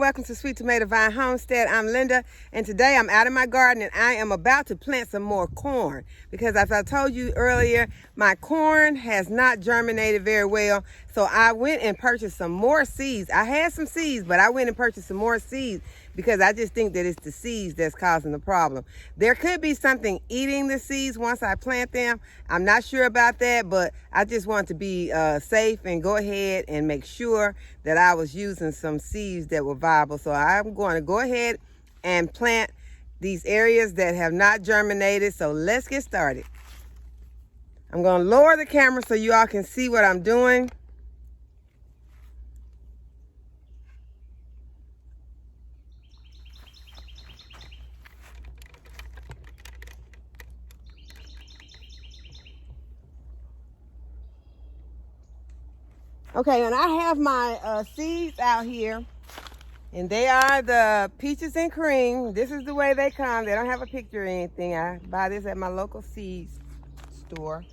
welcome to Sweet Tomato Vine Homestead. I'm Linda, and today I'm out in my garden and I am about to plant some more corn because, as I told you earlier, my corn has not germinated very well. So I went and purchased some more seeds. I had some seeds, but I went and purchased some more seeds because I just think that it's the seeds that's causing the problem. There could be something eating the seeds once I plant them. I'm not sure about that, but I just want to be safe and go ahead and make sure that I was using some seeds that were viable. So I'm going to go ahead and plant these areas that have not germinated. So let's get started. I'm going to lower the camera so you all can see what I'm doing. Okay, and I have my seeds out here, and they are the peaches and cream. This is the way they come. They don't have a picture or anything. I buy this at my local seeds store.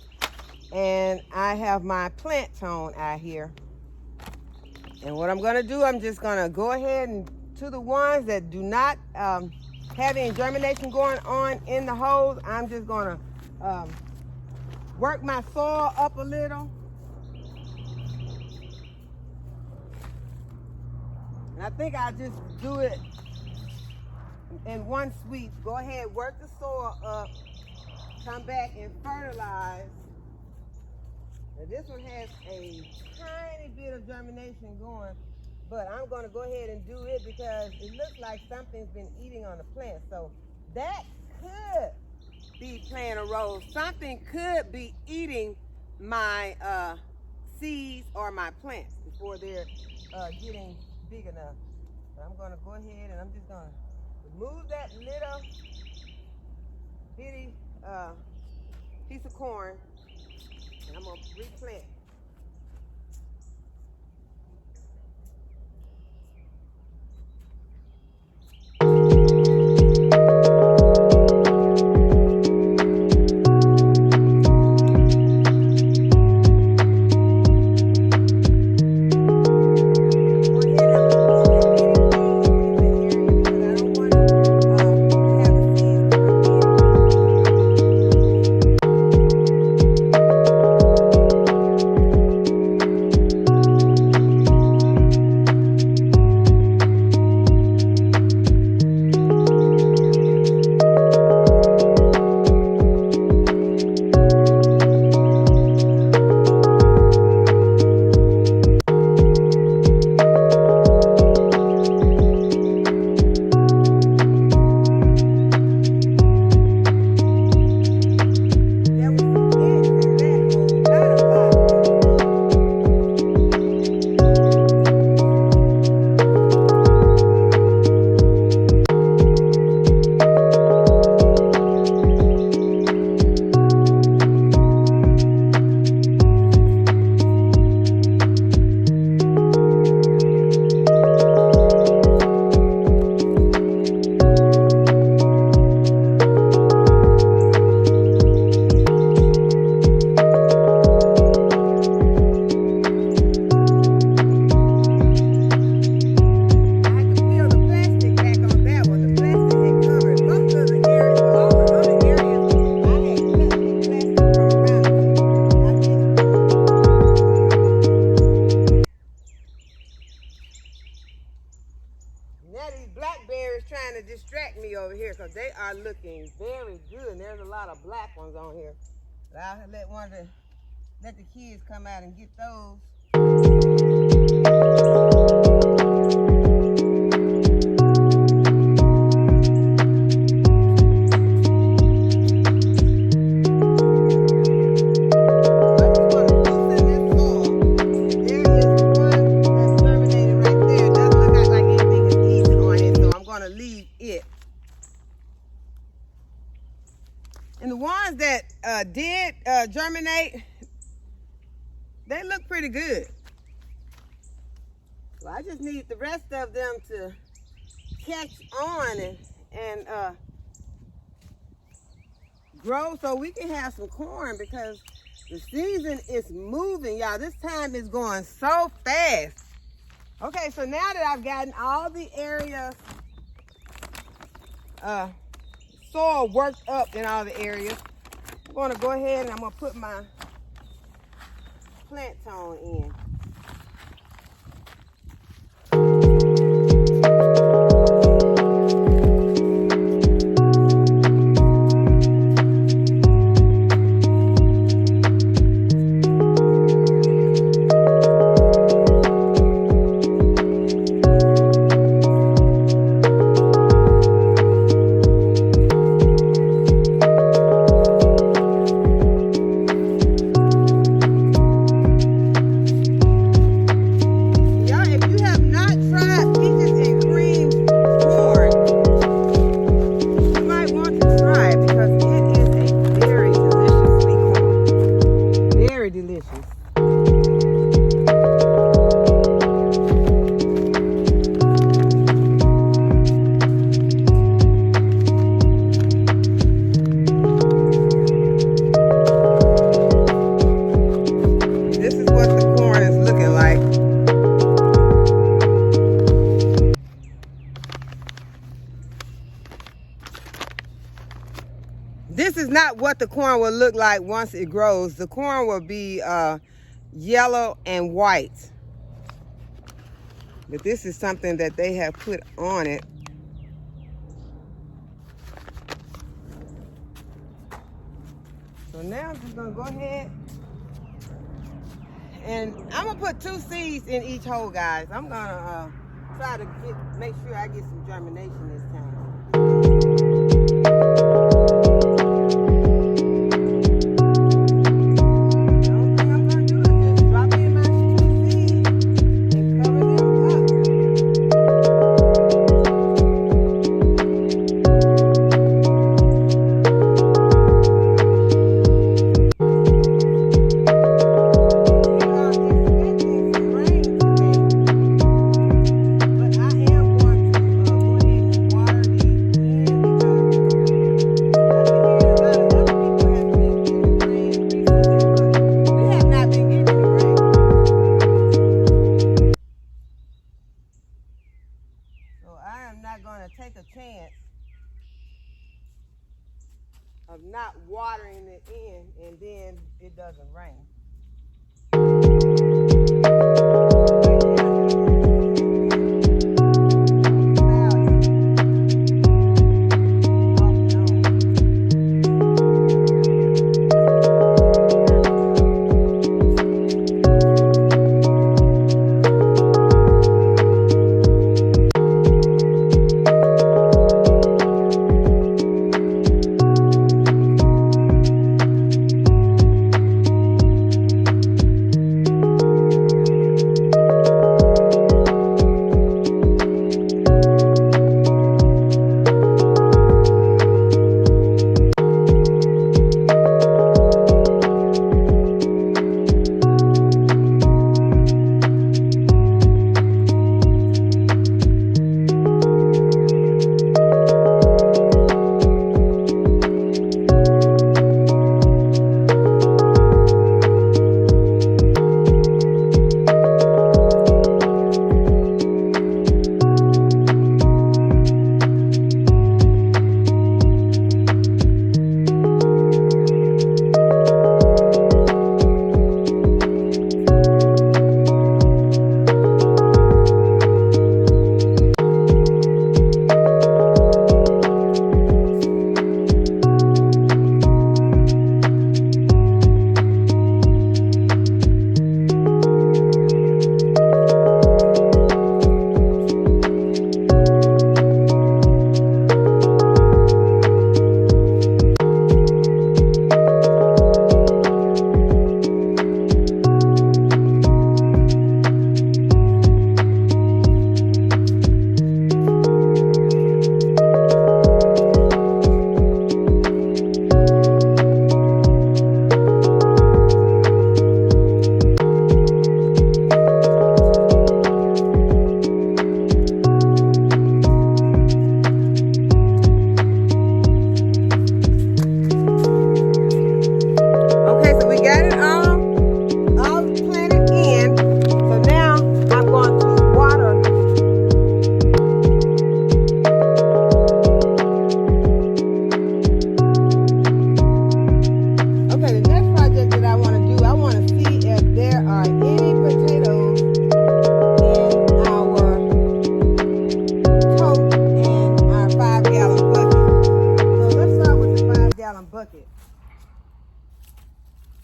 And I have my plant tone out here. And what I'm gonna do, I'm just gonna go ahead and to the ones that do not have any germination going on in the holes, I'm just gonna work my soil up a little. And I think I'll just do it in one sweep. Go ahead, work the soil up, come back and fertilize. Now this one has a tiny bit of germination going, but I'm gonna go ahead and do it because it looks like something's been eating on the plant. So that could be playing a role. Something could be eating my seeds or my plants before they're getting big enough. So I'm going to go ahead and I'm just going to remove that little bitty piece of corn, and I'm going to replant. Trying to distract me over here because they are looking very good, and there's a lot of black ones on here. But I'll let the kids come out and get those. And the ones that did germinate, they look pretty good. Well, I just need the rest of them to catch on and grow so we can have some corn, because the season is moving, y'all. This time is going so fast. Okay, so now that I've gotten all the areas, soil worked up in all the areas, I'm gonna go ahead and I'm gonna put my plant tone in. This is not what the corn will look like once it grows. The corn will be yellow and white. But this is something that they have put on it. So now I'm just gonna go ahead and I'm gonna put 2 seeds in each hole, guys. I'm gonna try to make sure I get some germination this time. Take a chance of not watering it in and then it doesn't rain.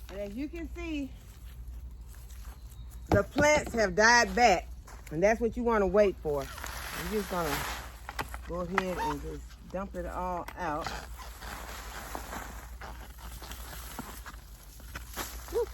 And as you can see, the plants have died back, and that's what you want to wait for. I'm just gonna go ahead and just dump it all out. Woo.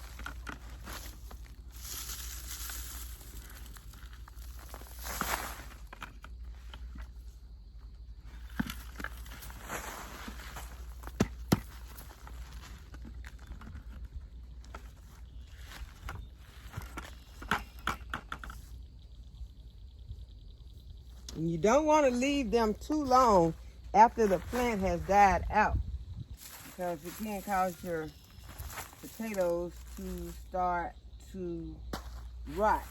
And you don't want to leave them too long after the plant has died out, because it can cause your potatoes to start to rot.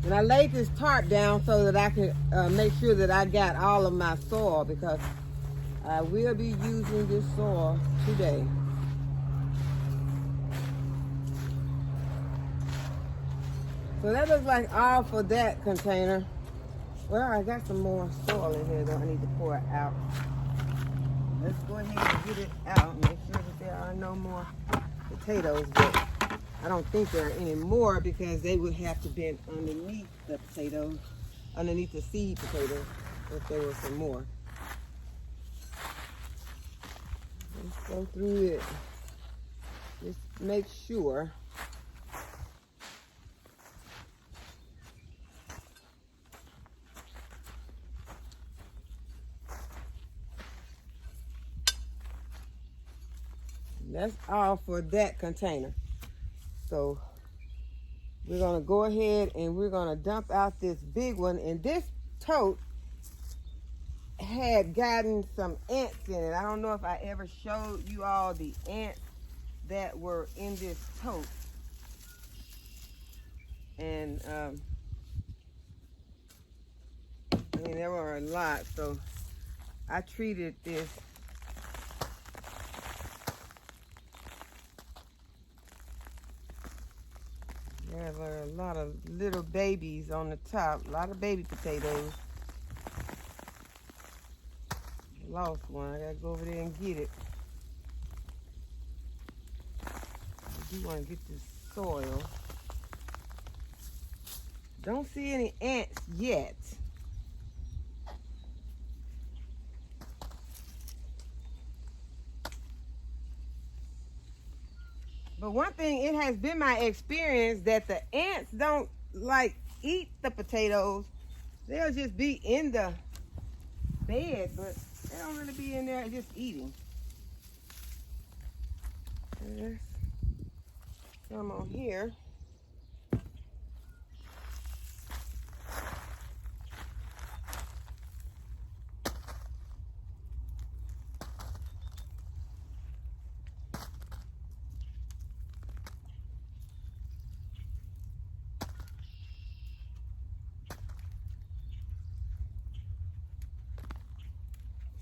And I laid this tarp down so that I can make sure that I got all of my soil, because I will be using this soil today. So that looks like all for that container. Well, I got some more soil in here though I need to pour it out. Let's go ahead and get it out, make sure that there are no more potatoes, but I don't think there are any more, because they would have to be underneath the potatoes, underneath the seed potatoes, if there were some more. Let's go through it. Just make sure. That's all for that container. So we're gonna go ahead and we're gonna dump out this big one. And this tote had gotten some ants in it. I don't know if I ever showed you all the ants that were in this tote. And I mean, there were a lot, so I treated this. There were a lot of little babies on the top, a lot of baby potatoes. Lost one. I gotta go over there and get it. I do want to get this soil. Don't see any ants yet. But one thing, it has been my experience that the ants don't like eat the potatoes. They'll just be in the bed, but they don't really be in there just eating. There's some on here.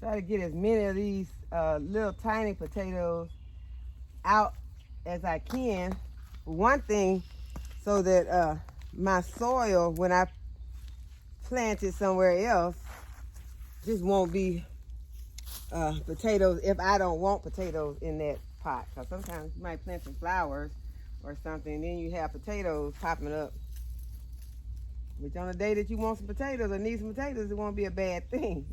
Try to get as many of these little tiny potatoes out as I can. One thing, so that my soil, when I plant it somewhere else, just won't be potatoes if I don't want potatoes in that pot. Because sometimes you might plant some flowers or something, and then you have potatoes popping up. Which on a day that you want some potatoes or need some potatoes, it won't be a bad thing.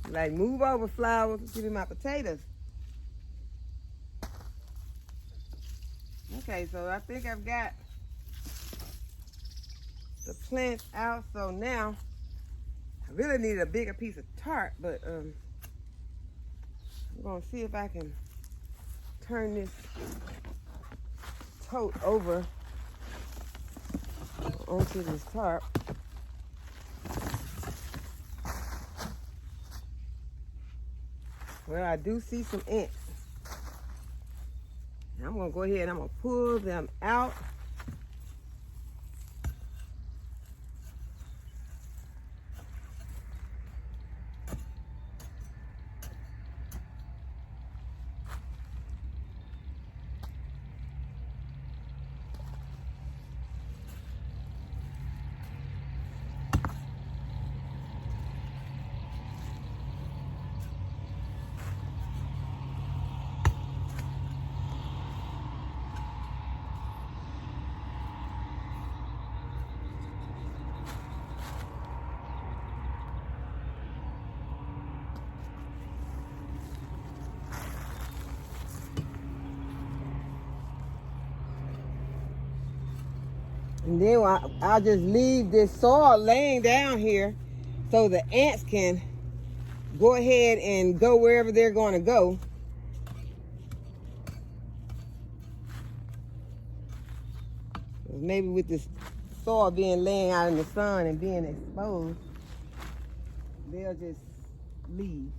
Like, move over, flowers, give me my potatoes. Okay, so I think I've got the plants out. So now I really need a bigger piece of tarp, but I'm gonna see if I can turn this tote over onto this tarp. Well, I do see some ants. I'm gonna go ahead and I'm gonna pull them out. And then I'll just leave this soil laying down here so the ants can go ahead and go wherever they're going to go. Maybe with this soil being laying out in the sun and being exposed, they'll just leave.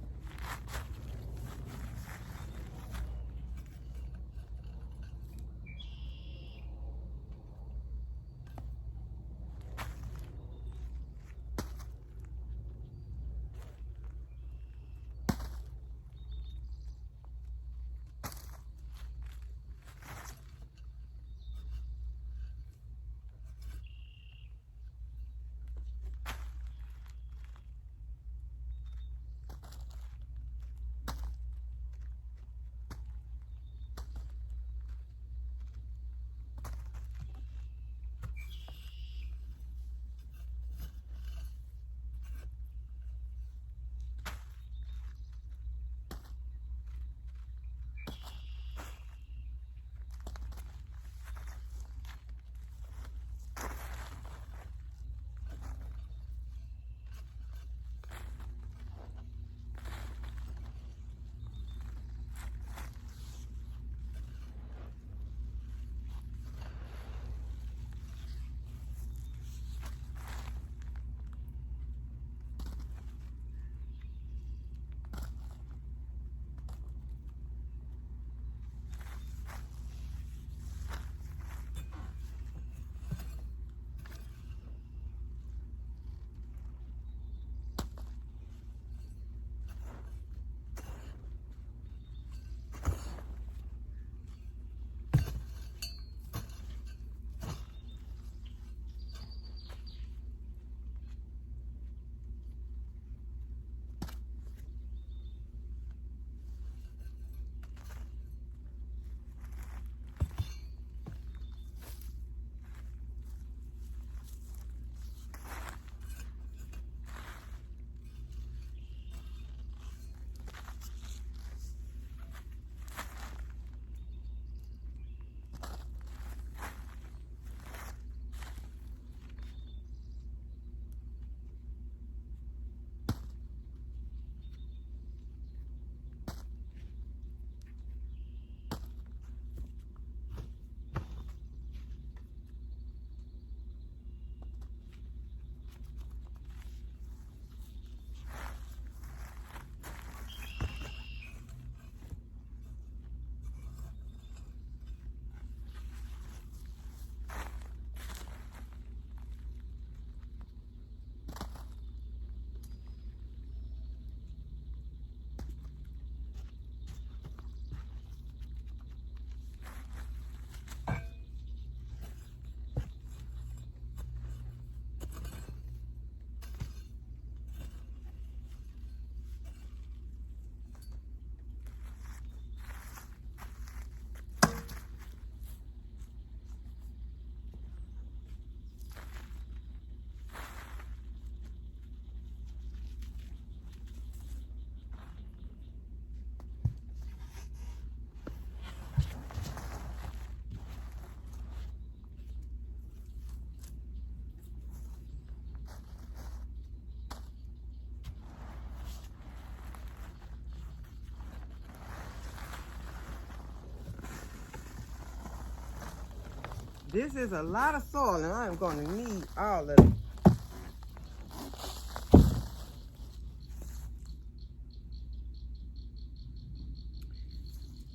This is a lot of soil, and I'm going to need all of it.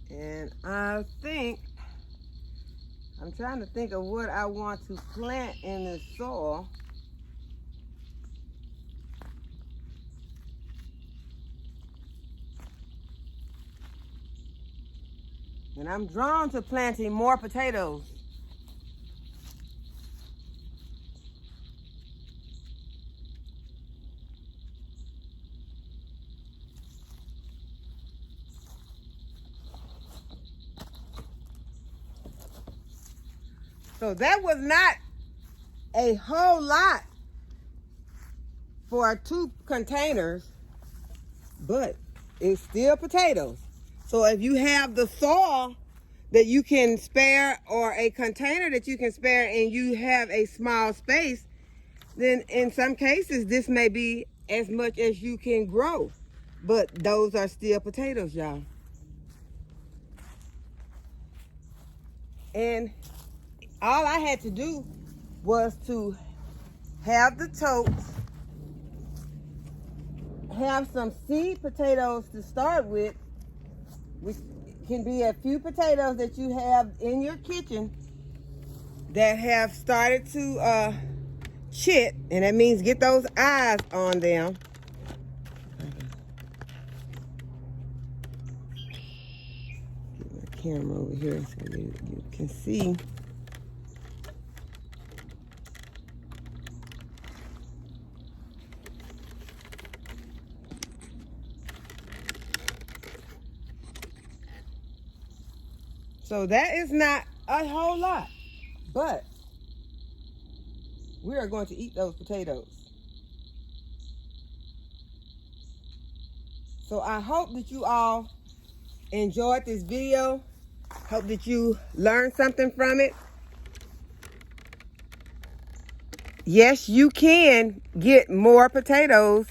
And I'm trying to think of what I want to plant in this soil. And I'm drawn to planting more potatoes. So that was not a whole lot for 2 containers, but it's still potatoes. So if you have the soil that you can spare or a container that you can spare and you have a small space, then in some cases this may be as much as you can grow. But those are still potatoes, y'all. And all I had to do was to have the totes, have some seed potatoes to start with, which can be a few potatoes that you have in your kitchen that have started to chit, and that means get those eyes on them. Get my camera over here so you can see. So that is not a whole lot, but we are going to eat those potatoes. So I hope that you all enjoyed this video. Hope that you learned something from it. Yes, you can get more potatoes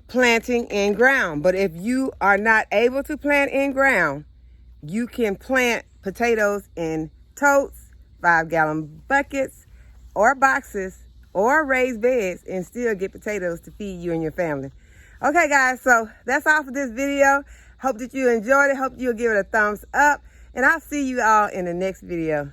planting in ground, but if you are not able to plant in ground, you can plant potatoes in totes, 5-gallon buckets, or boxes, or raised beds, and still get potatoes to feed you and your family. Okay, guys, so that's all for this video. Hope that you enjoyed it. Hope you'll give it a thumbs up, and I'll see you all in the next video.